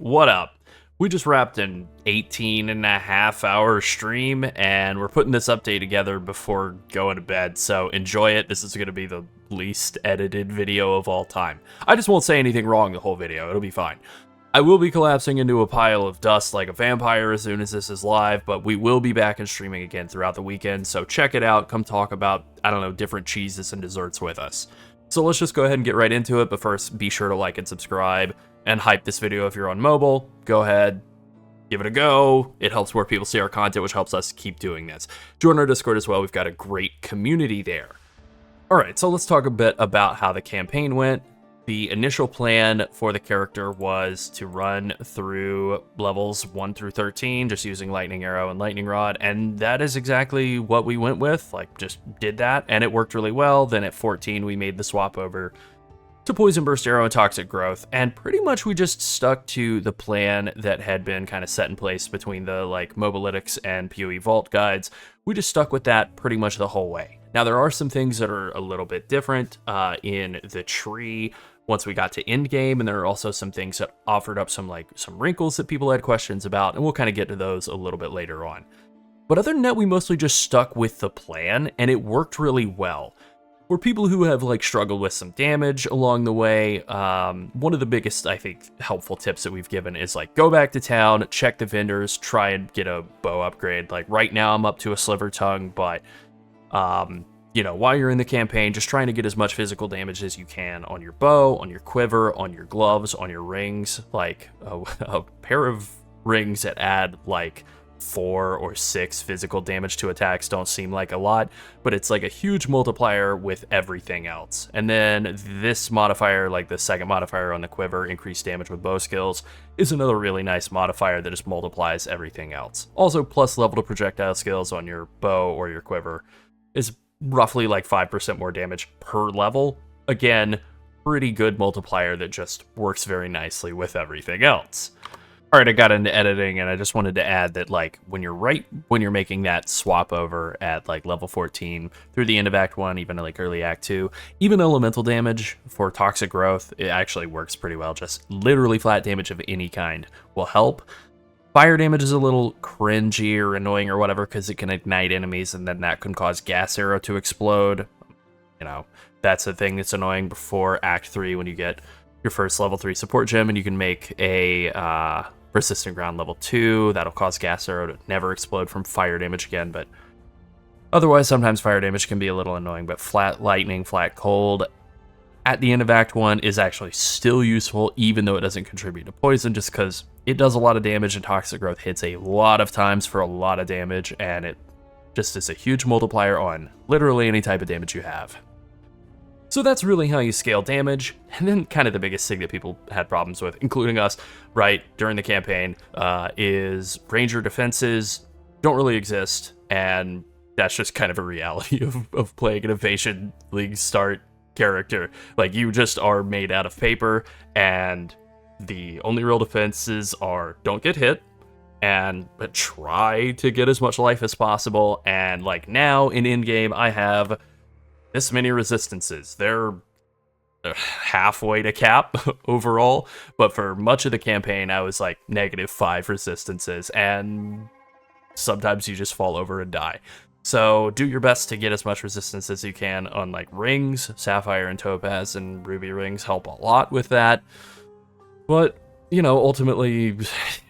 What up? We just wrapped an 18-and-a-half-hour stream, and we're putting this update together before going to bed, so enjoy it. This is going to be the least edited video of all time. I just won't say anything wrong the whole video. It'll be fine. I will be collapsing into a pile of dust like a vampire as soon as this is live, but we will be back and streaming again throughout the weekend, so check it out. Come talk about, I don't know, different cheeses and desserts with us. So let's just go ahead and get right into it, but first, be sure to like and subscribe, and hype this video if you're on mobile. Go ahead, give it a go. It helps more people see our content, which helps us keep doing this. Join our Discord as well. We've got a great community there. All right, so let's talk a bit about how the campaign went. The initial plan for the character was to run through levels 1 through 13, just using Lightning Arrow and Lightning Rod, and that is exactly what we went with. Like, just did that, and it worked really well. Then at 14, we made the swap over to Poison Burst Arrow and Toxic Growth, and pretty much we just stuck to the plan that had been kind of set in place between the Mobalytics and PoE Vault guides. We just stuck with that pretty much the whole way. Now there are some things that are a little bit different in the tree once we got to end game, and there are also some things that offered up some wrinkles that people had questions about, and we'll kind of get to those a little bit later on. But other than that, we mostly just stuck with the plan, and it worked really well. For people who have struggled with some damage along the way, one of the biggest, I think, helpful tips that we've given is go back to town, check the vendors, try and get a bow upgrade. Right now I'm up to a Sliver Tongue, but while you're in the campaign, just trying to get as much physical damage as you can on your bow, on your quiver, on your gloves, on your rings. A pair of rings that add 4 or 6 physical damage to attacks don't seem like a lot, but it's a huge multiplier with everything else. And then this modifier, the second modifier on the quiver, increased damage with bow skills, is another really nice modifier that just multiplies everything else. Also, plus level to projectile skills on your bow or your quiver is roughly 5% more damage per level. Again, pretty good multiplier that just works very nicely with everything else. All right, I got into editing, and I just wanted to add that when you're making that swap over at level 14 through the end of Act 1, even early Act 2, even elemental damage for Toxic Growth, it actually works pretty well. Just literally flat damage of any kind will help. Fire damage is a little cringy or annoying or whatever because it can ignite enemies, and then that can cause Gas Arrow to explode. That's a thing that's annoying before Act 3 when you get your first level 3 support gem, and you can make a Resistant Ground level 2. That'll cause Gas Arrow to never explode from fire damage again, but otherwise sometimes fire damage can be a little annoying, but flat lightning, flat cold at the end of Act 1 is actually still useful, even though it doesn't contribute to poison, just because it does a lot of damage, and Toxic Growth hits a lot of times for a lot of damage, and it just is a huge multiplier on literally any type of damage you have. So that's really how you scale damage. And then kind of the biggest thing that people had problems with, including us, during the campaign, is ranger defenses don't really exist, and that's just kind of a reality of playing an Invasion League start character. You just are made out of paper, and the only real defenses are don't get hit, and try to get as much life as possible. And now in in-game, I have this many resistances. They're halfway to cap overall, but for much of the campaign, I was -5 resistances, and sometimes you just fall over and die. So do your best to get as much resistance as you can on rings. Sapphire and Topaz and Ruby rings help a lot with that. But, ultimately,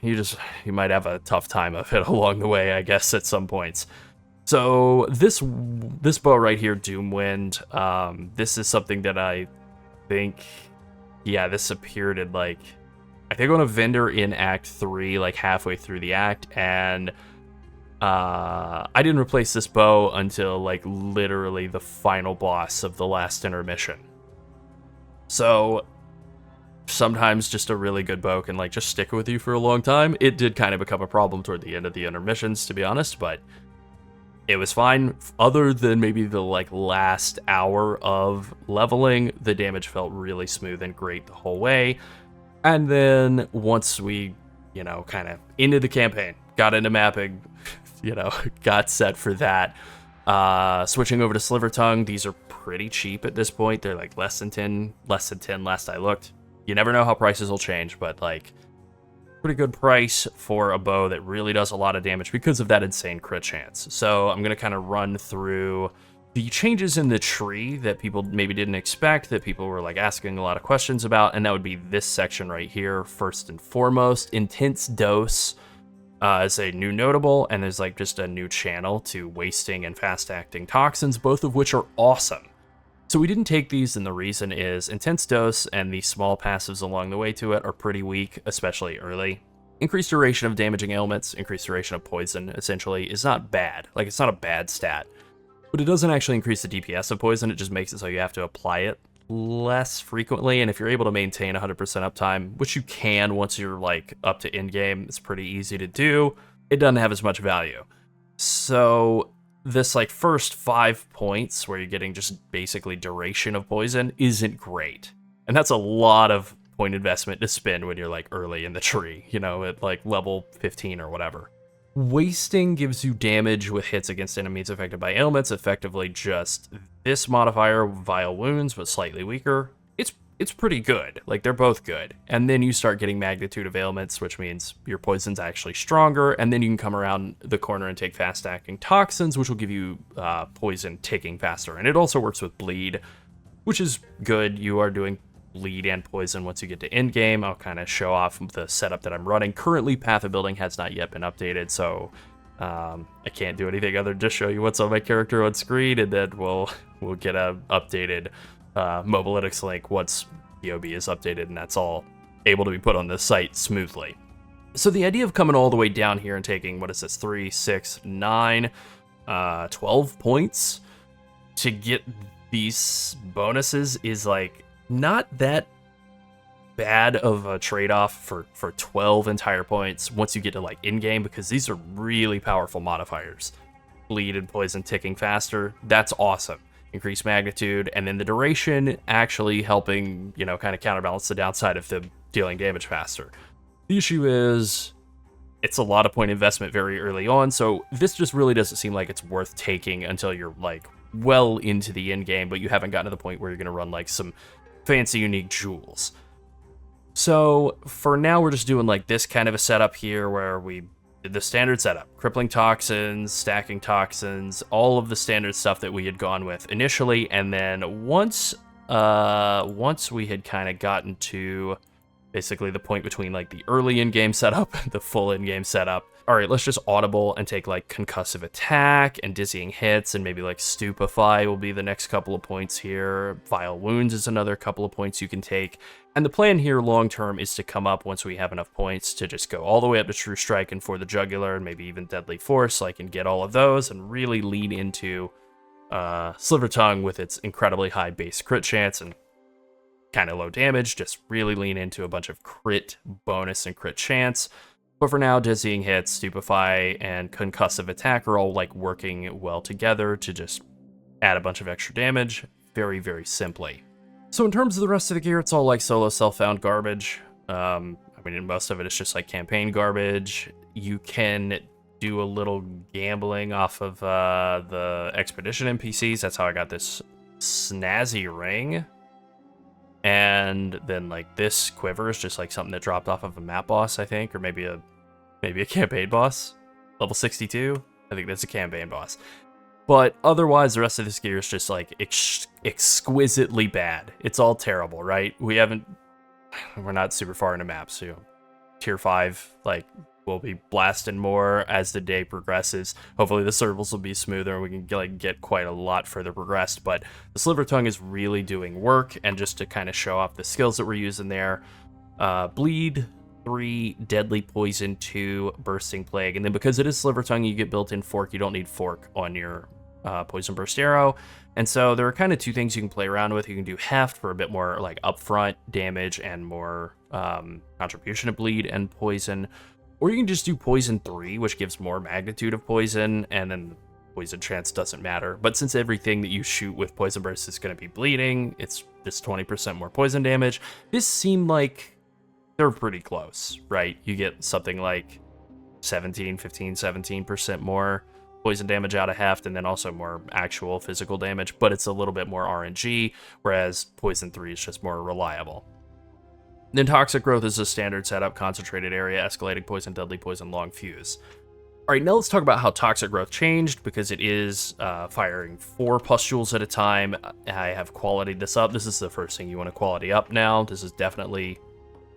you might have a tough time of it along the way, I guess, at some points. So this bow right here, Doomwind, this is something that I think, this appeared in I think on a vendor in Act 3, halfway through the act, and I didn't replace this bow until literally the final boss of the last intermission. So sometimes just a really good bow can just stick with you for a long time. It did kind of become a problem toward the end of the intermissions, to be honest, but it was fine. Other than maybe the last hour of leveling, the damage felt really smooth and great the whole way. And then once we, kind of into the campaign, got into mapping, got set for that. Switching over to Sliver Tongue, these are pretty cheap at this point. They're less than 10 last I looked. You never know how prices will change, but Pretty good price for a bow that really does a lot of damage because of that insane crit chance. So I'm going to kind of run through the changes in the tree that people maybe didn't expect, that people were like asking a lot of questions about, and that would be this section right here. First and foremost, Intense Dose is a new notable, and there's like just a new channel to Wasting and Fast Acting Toxins, both of which are awesome. So we didn't take these, and the reason is Intense Dose and the small passives along the way to it are pretty weak, especially early. Increased duration of damaging ailments, increased duration of poison, essentially, is not bad. Like, it's not a bad stat. But it doesn't actually increase the DPS of poison, it just makes it so you have to apply it less frequently, and if you're able to maintain 100% uptime, which you can once you're, like, up to in-game, it's pretty easy to do, it doesn't have as much value. So this, like, first 5 points, where you're getting just basically duration of poison, isn't great. And that's a lot of point investment to spend when you're, like, early in the tree, you know, at, like, level 15 or whatever. Wasting gives you damage with hits against enemies affected by ailments, effectively just this modifier, Vile Wounds, but slightly weaker. It's pretty good, like they're both good. And then you start getting Magnitude of Ailments, which means your poison's actually stronger, and then you can come around the corner and take Fast Acting Toxins, which will give you poison ticking faster. And it also works with Bleed, which is good. You are doing Bleed and poison once you get to end game. I'll kind of show off the setup that I'm running. Currently, Path of Building has not yet been updated, so I can't do anything other than just show you what's on my character on screen, and then we'll get a updated Mobalytics link once POB is updated, and that's all able to be put on the site smoothly. So the idea of coming all the way down here and taking, what is this, 3, 6, 9, 12 points to get these bonuses is like not that bad of a trade-off for 12 entire points once you get to like in-game, because these are really powerful modifiers. Bleed and poison ticking faster, that's awesome. Increased magnitude, and then the duration actually helping, you know, kind of counterbalance the downside of them dealing damage faster. The issue is it's a lot of point investment very early on, so this just really doesn't seem like it's worth taking until you're like well into the end game, but you haven't gotten to the point where you're going to run like some fancy unique jewels. So for now, we're just doing like this kind of a setup here where we did the standard setup: crippling toxins, stacking toxins, all of the standard stuff that we had gone with initially. And then once we had kind of gotten to basically the point between like the early in-game setup, the full in-game setup, all right, let's just audible and take like concussive attack and dizzying hits, and maybe like stupefy will be the next couple of points here. Vile wounds is another couple of points you can take. And the plan here long term is to come up, once we have enough points, to just go all the way up to True Strike and for the Jugular, and maybe even Deadly Force, so I can get all of those and really lean into Sliver Tongue with its incredibly high base crit chance and kind of low damage. Just really lean into a bunch of crit bonus and crit chance. But for now, dizzying hits, stupefy, and concussive attack are all like working well together to just add a bunch of extra damage very, very simply. So in terms of the rest of the gear, it's all like solo self-found garbage. I mean, most of it is just like campaign garbage. You can do a little gambling off of the expedition NPCs. That's how I got this snazzy ring. And then like this quiver is just like something that dropped off of a map boss, I think, or maybe a campaign boss. Level 62. I think that's a campaign boss. But otherwise, the rest of this gear is just like exquisitely bad. It's all terrible, right? We're not super far into maps, so tier 5, like, we'll be blasting more as the day progresses. Hopefully the servals will be smoother and we can like get quite a lot further progressed. But the Sliver Tongue is really doing work, and just to kind of show off the skills that we're using there, Bleed 3, Deadly Poison 2, Bursting Plague, and then because it is Sliver Tongue, you get built-in Fork. You don't need Fork on your Poison Burst Arrow, and so there are kind of two things you can play around with. You can do Heft for a bit more like upfront damage and more contribution of Bleed and Poison, or you can just do Poison 3, which gives more magnitude of poison, and then poison chance doesn't matter. But since everything that you shoot with Poison Burst is going to be bleeding, it's just 20% more poison damage. This seemed like they're pretty close, right? You get something like 17% more poison damage out of Heft, and then also more actual physical damage, but it's a little bit more RNG, whereas Poison 3 is just more reliable. Then Toxic Growth is a standard setup, concentrated area, escalating poison, deadly poison, long fuse. All right, now let's talk about how Toxic Growth changed, because it is firing 4 pustules at a time. I have qualityed this up. This is the first thing you want to quality up now. This is definitely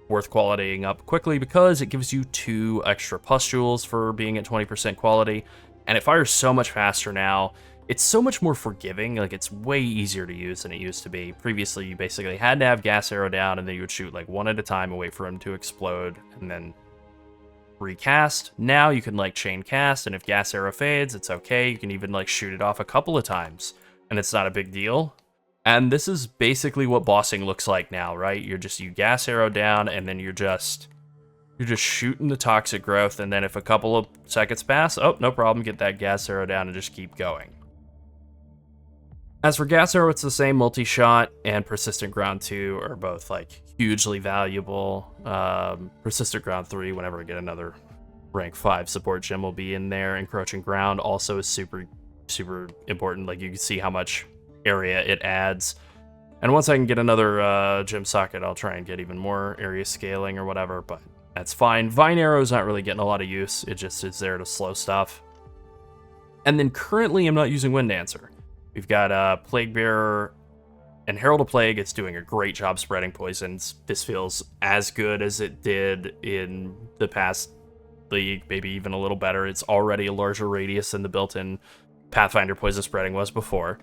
worth qualitying up quickly because it gives you 2 extra pustules for being at 20% quality, and it fires so much faster now. It's so much more forgiving. Like, it's way easier to use than it used to be. Previously, you basically had to have gas arrow down, and then you would shoot like 1 at a time and wait for them to explode, and then recast. Now you can like chain cast, and if gas arrow fades, it's okay. You can even like shoot it off a couple of times, and it's not a big deal. And this is basically what bossing looks like now, right? You gas arrow down, and then you're just shooting the Toxic Growth, and then if a couple of seconds pass, oh, no problem, get that gas arrow down and just keep going. As for gas arrow, it's the same. Multi-shot and persistent ground 2 are both like hugely valuable. Persistent ground 3, whenever I get another rank 5 support gem, will be in there. Encroaching ground also is super important. Like, you can see how much area it adds. And once I can get another gem socket, I'll try and get even more area scaling or whatever, but that's fine. Vine Arrow is not really getting a lot of use. It just is there to slow stuff. And then currently I'm not using Wind Dancer. We've got Plague Bearer and Herald of Plague. It's doing a great job spreading poisons. This feels as good as it did in the past league, maybe even a little better. It's already a larger radius than the built-in Pathfinder poison spreading was before.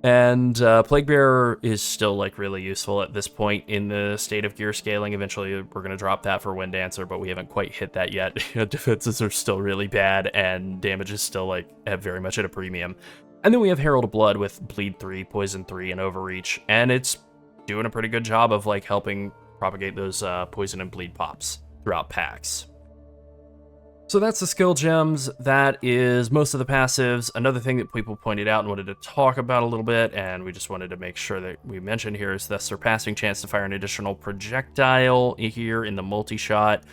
And Plague Bearer is still like really useful at this point in the state of gear scaling. Eventually we're going to drop that for Wind Dancer, but we haven't quite hit that yet. Defenses are still really bad, and damage is still like very much at a premium. And then we have Herald of Blood with Bleed 3, Poison 3, and Overreach, and it's doing a pretty good job of like helping propagate those poison and bleed pops throughout packs. So that's the skill gems. That is most of the passives. Another thing that people pointed out and wanted to talk about a little bit, and we just wanted to make sure that we mentioned here, is the surpassing chance to fire an additional projectile here in the multi-shot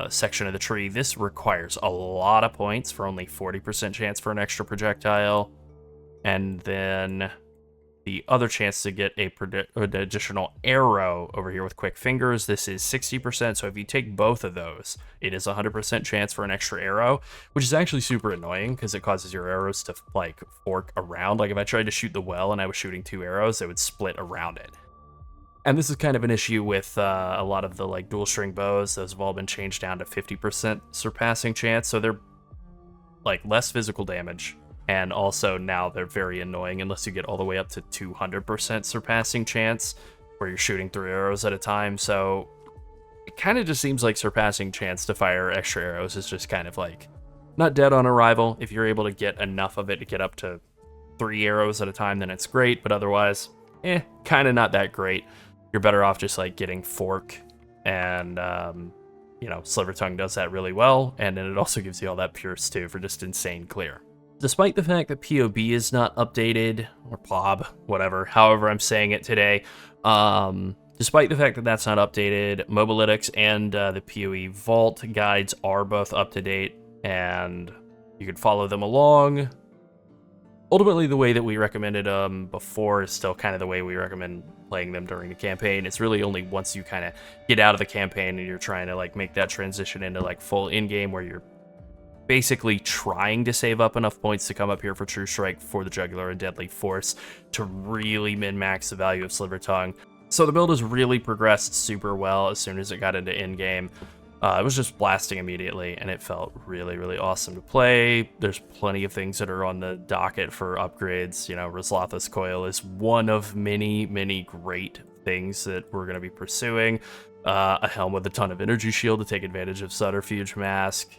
section of the tree. This requires a lot of points for only 40% chance for an extra projectile. And then the other chance to get an additional arrow over here with quick fingers, this is 60%. So if you take both of those, it is 100% chance for an extra arrow, which is actually super annoying because it causes your arrows to like fork around. Like if I tried to shoot the well and I was shooting 2 arrows, they would split around it. And this is kind of an issue with a lot of the like dual string bows. Those have all been changed down to 50% surpassing chance. So they're like less physical damage. And also now they're very annoying unless you get all the way up to 200% surpassing chance, where you're shooting 3 arrows at a time. So it kind of just seems like surpassing chance to fire extra arrows is just kind of like not dead on arrival. If you're able to get enough of it to get up to 3 arrows at a time, then it's great. But otherwise, kind of not that great. You're better off just like getting Fork, and Sliver Tongue does that really well, and then it also gives you all that Pierce too for just insane clear. Despite the fact that POB is not updated, or POB, whatever, however I'm saying it today, despite the fact that that's not updated, Mobalytics and the PoE Vault guides are both up to date, and you can follow them along. Ultimately, the way that we recommended them before is still kind of the way we recommend playing them during the campaign. It's really only once you kind of get out of the campaign and you're trying to like make that transition into like full in-game, where you're basically trying to save up enough points to come up here for True Strike, for the Jugular, and Deadly Force to really min-max the value of Sliver Tongue. So the build has really progressed super well as soon as it got into in-game. It was just blasting immediately, and it felt really, really awesome to play. There's plenty of things that are on the docket for upgrades. Rizlatha's Coil is one of many, many great things that we're going to be pursuing. A helm with a ton of energy shield to take advantage of Subterfuge Mask.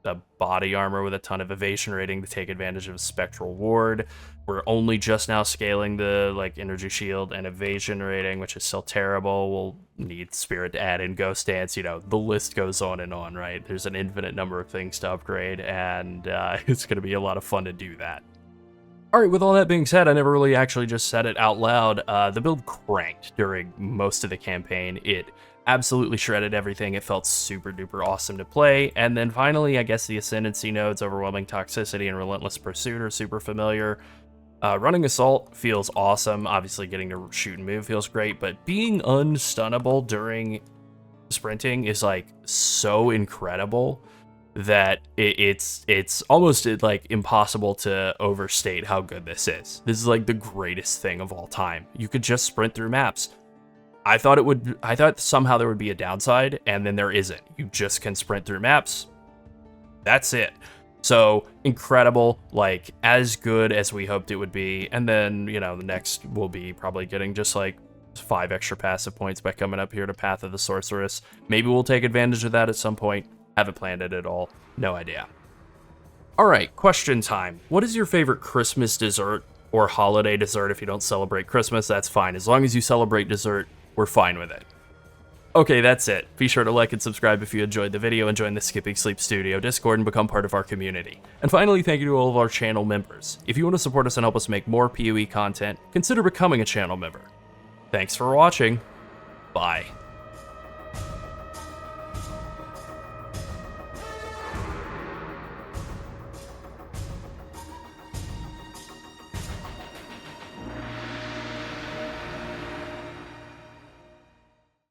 A body armor with a ton of evasion rating to take advantage of Spectral Ward. We're only just now scaling the energy shield and evasion rating, which is still terrible. We'll need Spirit to add in Ghost Dance. The list goes on and on, right? There's an infinite number of things to upgrade, and it's going to be a lot of fun to do that. All right, with all that being said, I never really actually just said it out loud. The build cranked during most of the campaign. It absolutely shredded everything. It felt super duper awesome to play. And then finally, I guess the Ascendancy nodes, Overwhelming Toxicity and Relentless Pursuit, are super familiar. Running Assault feels awesome. Obviously, getting to shoot and move feels great, but being unstunnable during sprinting is like so incredible that it's almost like impossible to overstate how good this is. This is like the greatest thing of all time. You could just sprint through maps. I thought somehow there would be a downside, and then there isn't. You just can sprint through maps. That's it. So incredible, like as good as we hoped it would be. And then, you know, the next will be probably getting just like 5 extra passive points by coming up here to Path of the Sorceress. Maybe we'll take advantage of that at some point. Haven't planned it at all. No idea. All right, question time. What is your favorite Christmas dessert or holiday dessert? If you don't celebrate Christmas, that's fine. As long as you celebrate dessert, we're fine with it. Okay, that's it. Be sure to like and subscribe if you enjoyed the video, and join the Skipping Sleep Studio Discord and become part of our community. And finally, thank you to all of our channel members. If you want to support us and help us make more PoE content, consider becoming a channel member. Thanks for watching. Bye.